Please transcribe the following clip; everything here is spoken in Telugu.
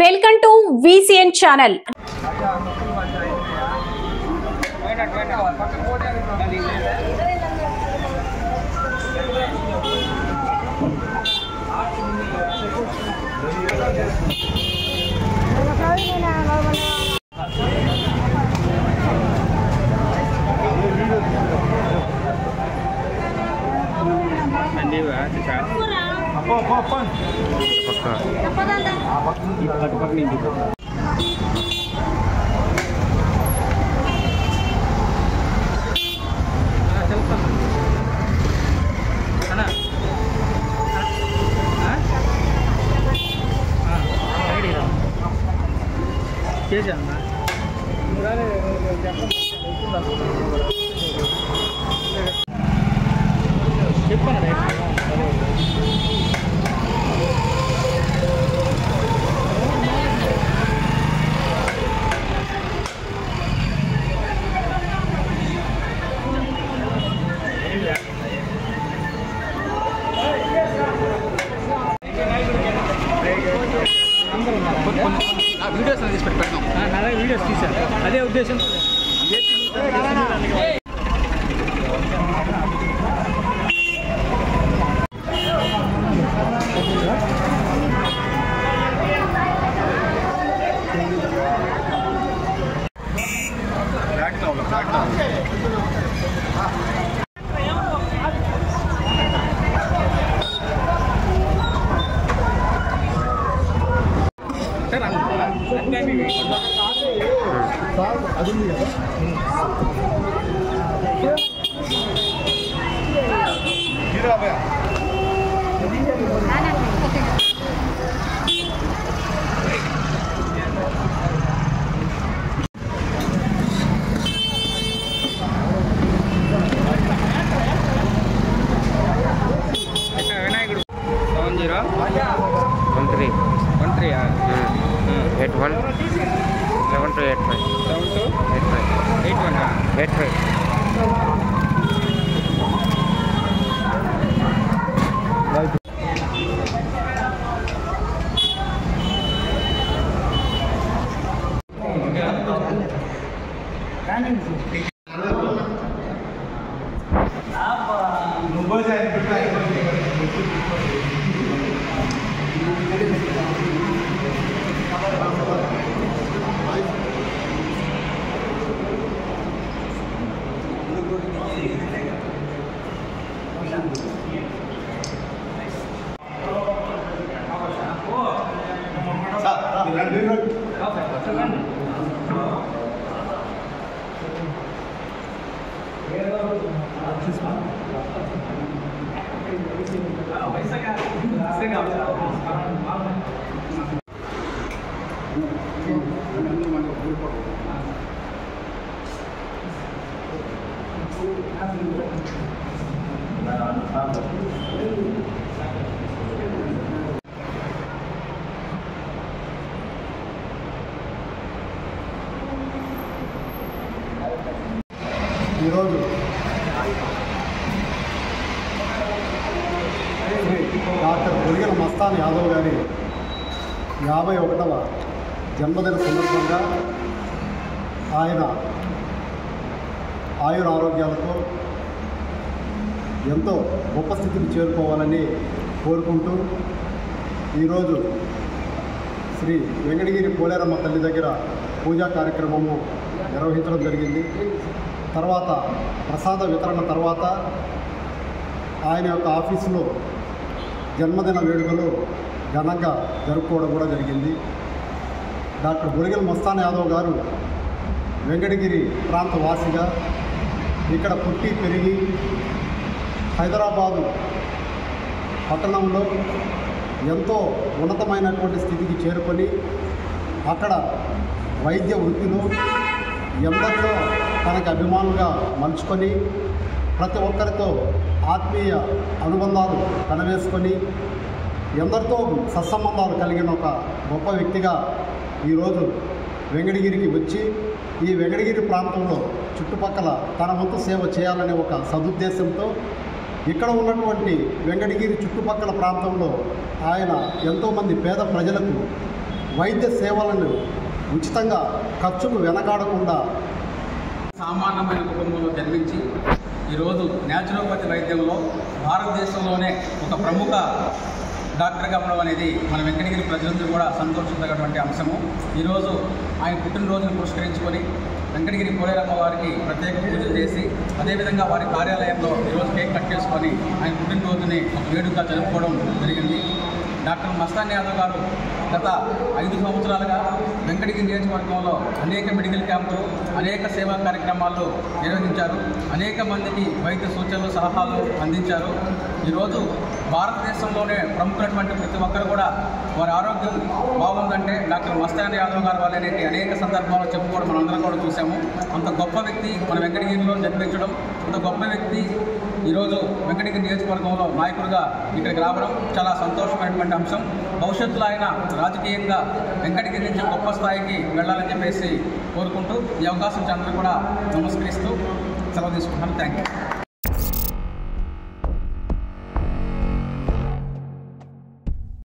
Welcome to VCN channel. Videos తీసాను అదే ఉద్దేశం. వినాయకుడు 85. ఈరోజు డాక్టర్ బొడిగెల మస్తాన్ యాదవ్ గారి 51వ జన్మదిన సందర్భంగా ఆయన ఆయుర ఆరోగ్యాలతో ఎంతో గొప్ప స్థితికి చేరుకోవాలని కోరుకుంటూ ఈరోజు శ్రీ వెంకటగిరి పోలేరమ్మ తల్లి దగ్గర పూజా కార్యక్రమము నిర్వహించడం జరిగింది. తర్వాత ప్రసాద వితరణ తర్వాత ఆయన యొక్క ఆఫీసులో జన్మదిన వేడుకలు ఘనంగా జరుపుకోవడం కూడా జరిగింది. డాక్టర్ బొడిగెల మస్తాన్ యాదవ్ గారు వెంకటగిరి ప్రాంత వాసిగా ఇక్కడ పుట్టి పెరిగి హైదరాబాదు పట్టణంలో ఎంతో ఉన్నతమైనటువంటి స్థితికి చేరుకొని అక్కడ వైద్య వృత్తిలో ఎందరితో తనకు అభిమానులుగా మలుచుకొని ప్రతి ఒక్కరితో ఆత్మీయ అనుబంధాలు కనవేసుకొని ఎందరితో సత్సంబంధాలు కలిగిన ఒక గొప్ప వ్యక్తిగా ఈరోజు వెంకటగిరికి వచ్చి ఈ వెంకటగిరి ప్రాంతంలో చుట్టుపక్కల తన వంతు సేవ చేయాలనే ఒక సదుద్దేశంతో ఇక్కడ ఉన్నటువంటి వెంకటగిరి చుట్టుపక్కల ప్రాంతంలో ఆయన ఎంతోమంది పేద ప్రజలకు వైద్య సేవలను ఉచితంగా ఖర్చుకు వెనకాడకుండా సామాన్యమైన కుటుంబంలో జన్మించి ఈరోజు న్యాచురోపతి వైద్యంలో భారతదేశంలోనే ఒక ప్రముఖ డాక్టర్గా ఉండడం అనేది మన వెంకటగిరి ప్రజలందరూ కూడా సంతోషించగటువంటి అంశము. ఈరోజు ఆయన పుట్టినరోజును పురస్కరించుకొని వెంకటగిరి పోలేరమ్మ వారికి ప్రత్యేక పూజలు చేసి అదేవిధంగా వారి కార్యాలయంలో ఈరోజు కేక్ కట్ చేసుకొని ఆయన పుట్టినరోజుని ఒక వేడుకగా జరుపుకోవడం జరిగింది. డాక్టర్ మస్తాన్ యాదవ్ గారు గత 5 సంవత్సరాలుగా వెంకటగిరి నియోజకవర్గంలో అనేక మెడికల్ క్యాంపులు, అనేక సేవా కార్యక్రమాలు నిర్వహించారు. అనేక మందికి వైద్య సూచనలు, సలహాలు అందించారు. ఈరోజు భారతదేశంలోనే ప్రముఖులైనటువంటి ప్రతి ఒక్కరు కూడా వారి ఆరోగ్యం బాగుందంటే డాక్టర్ మస్తాన్ యాదవ్ గారు వాళ్ళని అనేక సందర్భాల్లో చెప్పుకోవడం మనందరం కూడా చూసాము. అంత గొప్ప వ్యక్తి మన వెంకటగిరిలో జన్మించడం, అంత గొప్ప వ్యక్తి ఈరోజు వెంకటగిరి నియోజకవర్గంలో నాయకుడిగా ఇక్కడికి రావడం చాలా సంతోషమైనటువంటి అంశం. భవిష్యత్తులో ఆయన రాజకీయంగా వెంకటగిరి నుంచి గొప్ప స్థాయికి వెళ్ళాలని చెప్పేసి కోరుకుంటూ ఈ అవకాశం అందరూ కూడా నమస్కరిస్తూ సెలవు తీసుకుంటాను. Thank you.